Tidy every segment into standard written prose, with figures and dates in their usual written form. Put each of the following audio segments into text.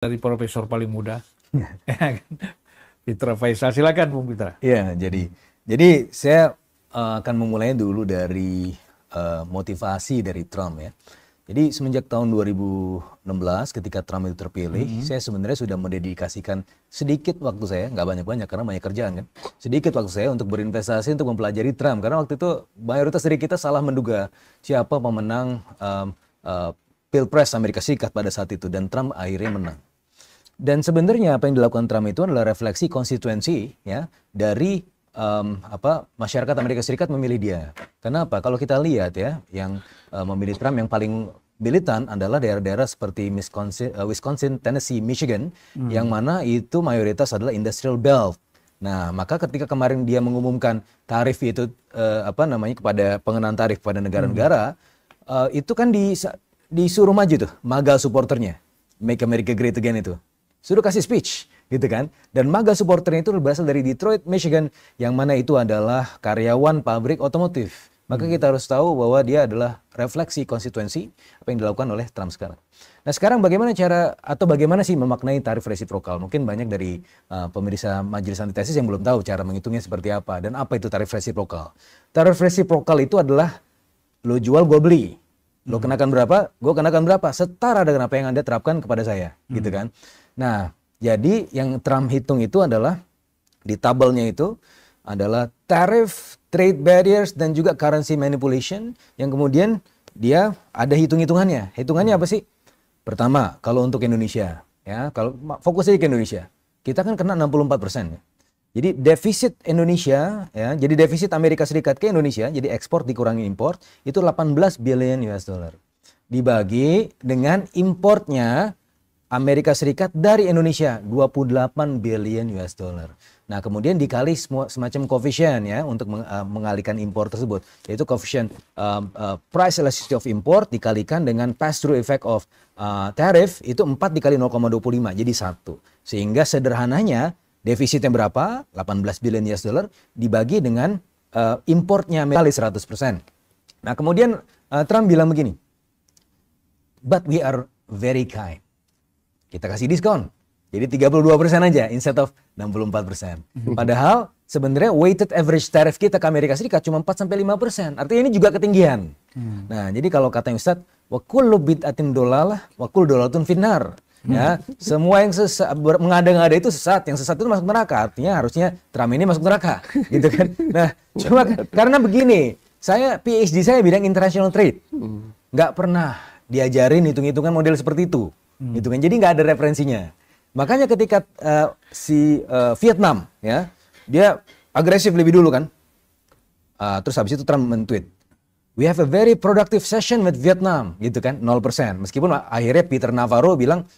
Dari profesor paling muda. Fitra Faisal, silakan Bung Fitra. Iya, jadi saya akan memulai dulu dari motivasi dari Trump ya. Jadi semenjak tahun 2016 ketika Trump itu terpilih, saya sebenarnya sudah mendedikasikan sedikit waktu saya, nggak banyak-banyak karena banyak kerjaan kan, sedikit waktu saya untuk berinvestasi untuk mempelajari Trump karena waktu itu mayoritas dari kita salah menduga siapa pemenang Pilpres Amerika Serikat pada saat itu, dan Trump akhirnya menang. Dan sebenarnya apa yang dilakukan Trump itu adalah refleksi konstituensi ya dari masyarakat Amerika Serikat memilih dia. Kenapa? Kalau kita lihat ya, yang memilih Trump yang paling militan adalah daerah-daerah seperti Wisconsin, Tennessee, Michigan, yang mana itu mayoritas adalah industrial belt. Nah, maka ketika kemarin dia mengumumkan tarif itu kepada pengenaan tarif pada negara-negara, itu kan disuruh maju tuh MAGA supporternya, Make America Great Again itu. Suruh kasih speech, gitu kan. Dan MAGA supporternya itu berasal dari Detroit, Michigan, yang mana itu adalah karyawan pabrik otomotif. Maka kita harus tahu bahwa dia adalah refleksi konstituensi apa yang dilakukan oleh Trump sekarang. Nah sekarang bagaimana sih memaknai tarif resiprokal? Mungkin banyak dari pemirsa majelis antitesis yang belum tahu cara menghitungnya seperti apa dan apa itu tarif resiprokal. Tarif resiprokal itu adalah lo jual gue beli. Lo kenakan berapa, gue kenakan berapa, setara dengan apa yang Anda terapkan kepada saya, gitu kan. Nah, jadi yang Trump hitung itu adalah, di tabelnya itu adalah tarif, trade barriers, dan juga currency manipulation, yang kemudian dia ada hitung-hitungannya. Hitungannya apa sih? Pertama, kalau untuk Indonesia, ya, kalau fokus aja ke Indonesia, kita kan kena 64%. Ya. Jadi defisit Indonesia, ya, jadi defisit Amerika Serikat ke Indonesia, jadi ekspor dikurangi impor, itu 18 billion US dollar. Dibagi dengan importnya Amerika Serikat dari Indonesia, 28 billion US dollar. Nah, kemudian dikali semacam koefisien ya untuk mengalihkan impor tersebut, yaitu koefisien price elasticity of import dikalikan dengan pass through effect of tariff, itu 4 dikali 0,25, jadi 1. Sehingga sederhananya defisitnya berapa? 18 billion US dollar dibagi dengan importnya kali 100%. Nah, kemudian Trump bilang begini, but we are very kind. Kita kasih diskon. Jadi 32% aja instead of 64%. Padahal sebenarnya weighted average tariff kita ke Amerika Serikat cuma 4-5%. Artinya ini juga ketinggian. Nah, jadi kalau kata Ustadz, wa kullu bid'atin dolalah wa kullu dolalatun finnar. Ya, semua yang mengada-ngada itu sesat, yang sesat itu masuk neraka. Artinya harusnya Trump ini masuk neraka, gitu kan. Nah, cuma karena begini, saya PhD saya bidang international trade. Nggak pernah diajarin hitung-hitungan model seperti itu. Gitu kan. Jadi nggak ada referensinya. Makanya ketika Vietnam, ya, dia agresif lebih dulu kan. Terus habis itu Trump men-tweet, we have a very productive session with Vietnam, gitu kan, 0%. Meskipun akhirnya Peter Navarro bilang,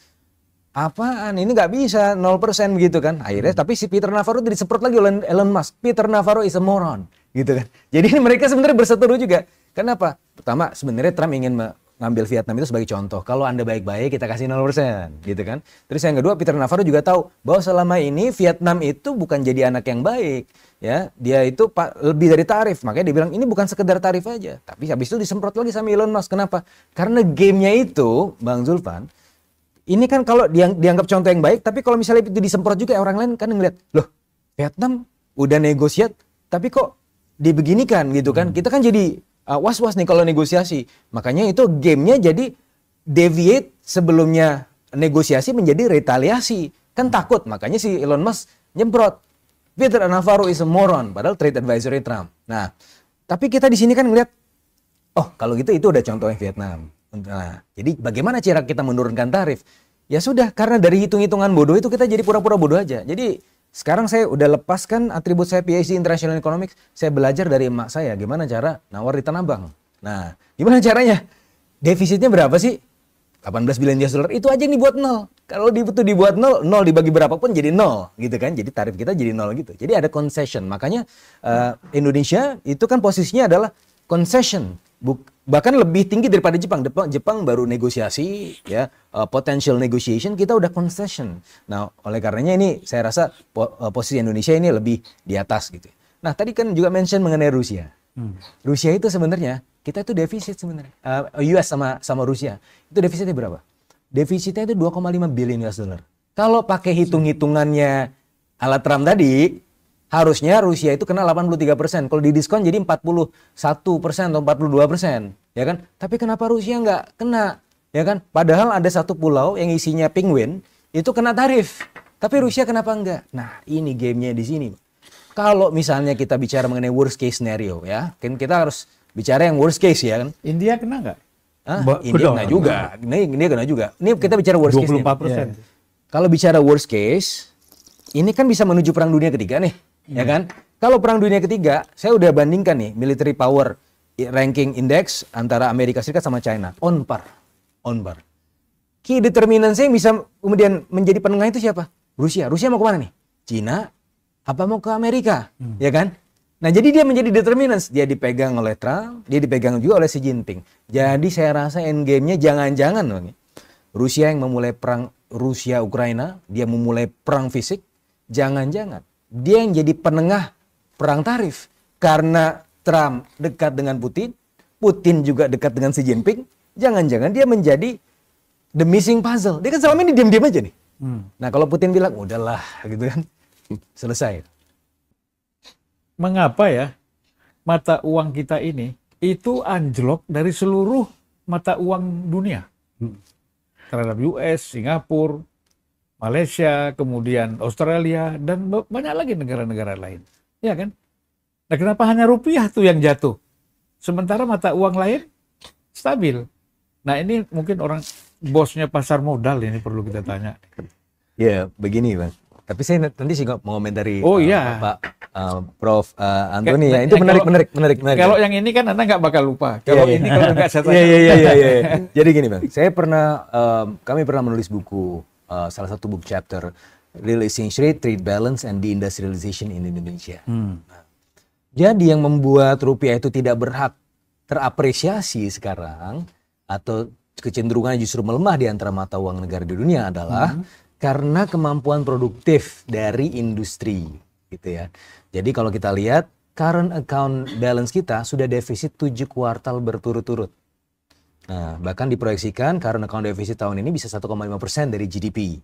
apaan ini nggak bisa 0% begitu kan. Akhirnya tapi si Peter Navarro itu disemprot lagi oleh Elon Musk. Peter Navarro is a moron, gitu kan. Jadi mereka sebenarnya berseteru juga. Kenapa? Pertama, sebenarnya Trump ingin ngambil Vietnam itu sebagai contoh. Kalau Anda baik-baik, kita kasih 0%, gitu kan. Terus yang kedua, Peter Navarro juga tahu bahwa selama ini Vietnam itu bukan jadi anak yang baik, ya. Dia itu lebih dari tarif. Makanya dia bilang ini bukan sekedar tarif aja. Tapi habis itu disemprot lagi sama Elon Musk. Kenapa? Karena gamenya itu, Bang Zulfan, ini kan kalau dianggap contoh yang baik, tapi kalau misalnya itu disemprot juga orang lain kan ngeliat, loh, Vietnam udah negosiat, tapi kok dibeginikan gitu kan. Kita kan jadi was-was nih kalau negosiasi. Makanya itu gamenya jadi deviate sebelumnya negosiasi menjadi retaliasi. Kan takut, makanya si Elon Musk nyemprot. Peter Navarro is a moron, padahal trade advisory Trump. Nah, tapi kita di sini kan ngeliat, oh kalau gitu itu udah contohnya Vietnam. Nah, jadi bagaimana cara kita menurunkan tarif? Ya sudah, karena dari hitung-hitungan bodoh itu kita jadi pura-pura bodoh aja. Jadi sekarang saya udah lepaskan atribut saya PhD International Economics, saya belajar dari emak saya gimana cara nawar di Tanah Abang. Nah, gimana caranya? Defisitnya berapa sih? 18 billion US dollar, itu aja yang dibuat 0. Kalau itu dibuat 0, 0 dibagi berapapun jadi 0, gitu kan. Jadi tarif kita jadi 0 gitu. Jadi ada concession. Makanya Indonesia itu kan posisinya adalah concession. Bahkan lebih tinggi daripada Jepang. Jepang baru negosiasi, ya, potential negotiation, kita udah concession. Nah, oleh karenanya ini saya rasa posisi Indonesia ini lebih di atas gitu. Nah, tadi kan juga mention mengenai Rusia. Rusia itu sebenarnya kita itu defisit sebenarnya. US sama Rusia itu defisitnya berapa? Defisitnya itu 2,5 billion US dollar. Kalau pakai hitung-hitungannya ala Trump tadi, harusnya Rusia itu kena 83%. Kalau didiskon jadi 41% atau 42%, ya kan? Tapi kenapa Rusia nggak kena, ya kan? Padahal ada satu pulau yang isinya penguin itu kena tarif. Tapi Rusia kenapa enggak? Nah, ini gamenya di sini. Kalau misalnya kita bicara mengenai worst case scenario, ya, kan kita harus bicara yang worst case, ya kan? India kena nggak? India kena juga. Ini kena juga. Ini kita bicara worst case. 24%. Kalau bicara worst case, ini kan bisa menuju perang dunia ketiga nih, ya kan? Kalau perang dunia ketiga, saya udah bandingkan nih military power ranking index antara Amerika Serikat sama China, on par. Key determinant yang bisa kemudian menjadi penengah itu siapa? Rusia. Rusia mau kemana nih? Cina? Apa mau ke Amerika? Ya kan? Nah, jadi dia menjadi determinant. Dia dipegang oleh Trump, dia dipegang juga oleh Xi Jinping. Jadi saya rasa endgame-nya jangan-jangan loh nih. Rusia yang memulai perang Rusia-Ukraina, dia memulai perang fisik. Jangan-jangan dia yang jadi penengah perang tarif. Karena Trump dekat dengan Putin, Putin juga dekat dengan Xi Jinping. Jangan-jangan dia menjadi the missing puzzle. Dia kan selama ini diam-diam aja nih. Nah, kalau Putin bilang, udahlah gitu kan. Selesai. Mengapa ya mata uang kita ini itu anjlok dari seluruh mata uang dunia? Terhadap US, Singapura, Malaysia, kemudian Australia, dan banyak lagi negara-negara lain. Ya kan? Nah, kenapa hanya rupiah tuh yang jatuh? Sementara mata uang lain stabil. Nah, ini mungkin orang bosnya pasar modal ini perlu kita tanya. Ya, begini Bang. Tapi saya nanti sih mau komentari Pak Prof. Antoni ya. Itu menarik. Kalau yang ini kan Anda nggak bakal lupa. Kalau ini kalau nggak saya tanya. Iya. Jadi gini Bang, kami pernah menulis buku, salah satu book chapter, Real Exchange Rate, Trade Balance, and Deindustrialization in Indonesia. Nah, jadi yang membuat rupiah itu tidak berhak terapresiasi sekarang, atau kecenderungannya justru melemah di antara mata uang negara di dunia adalah karena kemampuan produktif dari industri, gitu ya. Jadi kalau kita lihat current account balance kita sudah defisit 7 kuartal berturut-turut. Nah, bahkan diproyeksikan current account defisit tahun ini bisa 1,5% dari GDP.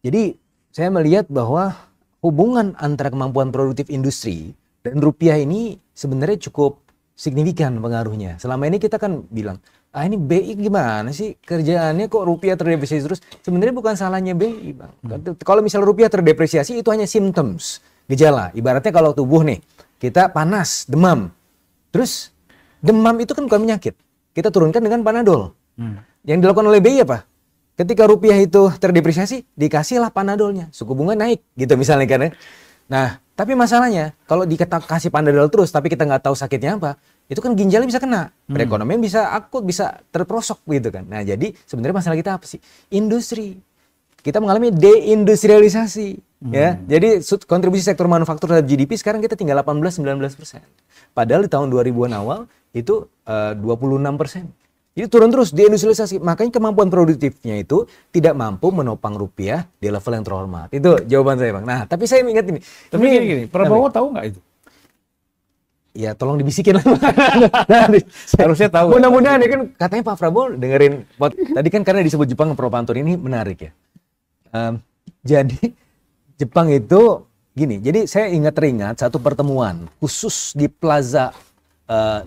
Jadi saya melihat bahwa hubungan antara kemampuan produktif industri dan rupiah ini sebenarnya cukup signifikan pengaruhnya. Selama ini kita kan bilang, ini BI gimana sih kerjaannya kok rupiah terdepresiasi terus? Sebenarnya bukan salahnya BI, Bang. Kalau misalnya rupiah terdepresiasi itu hanya symptoms, gejala. Ibaratnya kalau tubuh nih, kita panas, demam. Terus demam itu kan bukan penyakit. Kita turunkan dengan Panadol. Yang dilakukan oleh BI apa? Ketika rupiah itu terdepresiasi, dikasihlah Panadolnya. Suku bunga naik gitu misalnya kan. Nah, tapi masalahnya kalau dikasih Panadol terus tapi kita nggak tahu sakitnya apa, itu kan ginjalnya bisa kena, perekonomian bisa akut, bisa terprosok gitu kan. Nah, jadi sebenarnya masalah kita apa sih? Industri. Kita mengalami deindustrialisasi, ya. Jadi kontribusi sektor manufaktur terhadap GDP sekarang kita tinggal 18-19%. Padahal di tahun 2000-an awal itu 26%. Jadi turun terus deindustrialisasi. Makanya kemampuan produktifnya itu tidak mampu menopang rupiah di level yang terhormat. Itu jawaban saya, Bang. Nah, tapi saya ingat ini. Tapi gini, Prabowo tahu nggak itu? Ya tolong dibisikin lah. Harusnya tahu. Mudah-mudahan ya kan katanya Pak Prabowo dengerin. Tadi kan karena disebut Jepang, Prof. Antoni ini menarik ya. Jadi Jepang itu gini. Jadi saya teringat satu pertemuan khusus di Plaza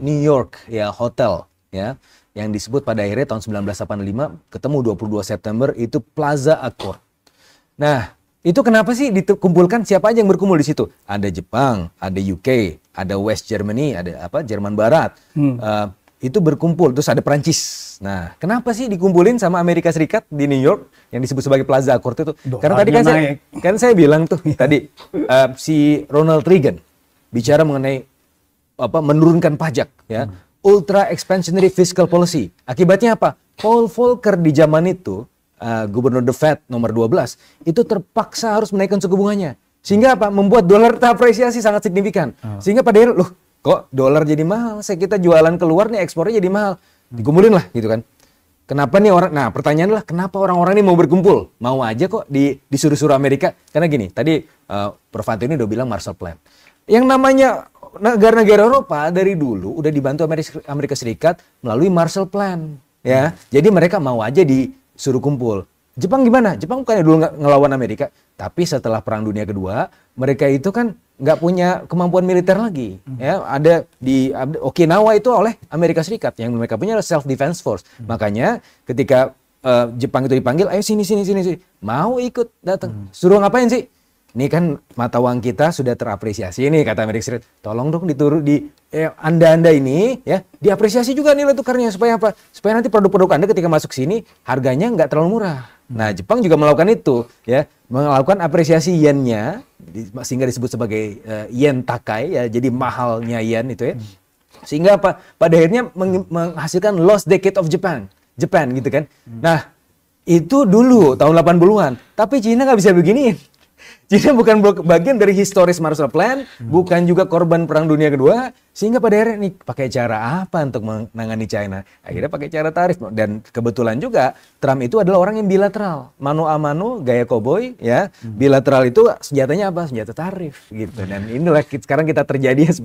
New York ya, hotel ya, yang disebut pada akhirnya tahun 1985 ketemu 22 September itu Plaza Accord. Nah, itu kenapa sih dikumpulkan, siapa aja yang berkumpul di situ? Ada Jepang, ada UK, ada West Germany, ada Jerman Barat. Itu berkumpul, terus ada Prancis. Nah, kenapa sih dikumpulin sama Amerika Serikat di New York yang disebut sebagai Plaza Accord itu? Karena tadi kan saya bilang tuh tadi si Ronald Reagan bicara mengenai menurunkan pajak ya. Ultra expansionary fiscal policy. Akibatnya apa? Paul Volcker di zaman itu Gubernur The Fed nomor 12 itu terpaksa harus menaikkan suku bunganya. Sehingga apa? Membuat dolar terapresiasi sangat signifikan. Sehingga pada akhirnya loh, kok dolar jadi mahal? Kita jualan keluar nih, ekspornya jadi mahal. Dikumpulin lah gitu kan. Kenapa nih orang? Nah, pertanyaan adalah kenapa orang-orang ini mau berkumpul? Mau aja kok disuruh-suruh Amerika. Karena gini, tadi Prof. Antoni udah bilang Marshall Plan. Yang namanya negara-negara Eropa dari dulu udah dibantu Amerika Serikat melalui Marshall Plan. Ya, jadi mereka mau aja suruh kumpul. Jepang gimana? Jepang bukannya dulu nggak ngelawan Amerika, tapi setelah Perang Dunia Kedua, mereka itu kan nggak punya kemampuan militer lagi. Ya, ada di Okinawa itu oleh Amerika Serikat, yang mereka punya self defense force. Makanya ketika Jepang itu dipanggil, ayo sini, mau ikut datang. Suruh ngapain sih? Ini kan mata uang kita sudah terapresiasi nih, kata Amerika Serikat. Tolong dong Anda ini ya diapresiasi juga nilai tukarnya supaya apa? Supaya nanti produk-produk Anda ketika masuk sini harganya nggak terlalu murah. Nah, Jepang juga melakukan itu ya, melakukan apresiasi yennya sehingga disebut sebagai yen takai ya, jadi mahalnya yen itu ya. Sehingga apa? Pada akhirnya menghasilkan lost decade of Japan gitu kan. Nah, itu dulu tahun 80-an, tapi Cina nggak bisa beginiin. Cina bukan bagian dari historis Marshall Plan, bukan juga korban Perang Dunia Kedua, sehingga pada akhirnya nih pakai cara apa untuk menangani China? Akhirnya pakai cara tarif. Dan kebetulan juga Trump itu adalah orang yang bilateral, mano a mano, gaya koboi, ya. Bilateral itu senjatanya apa? Senjata tarif gitu. Dan inilah sekarang kita terjadi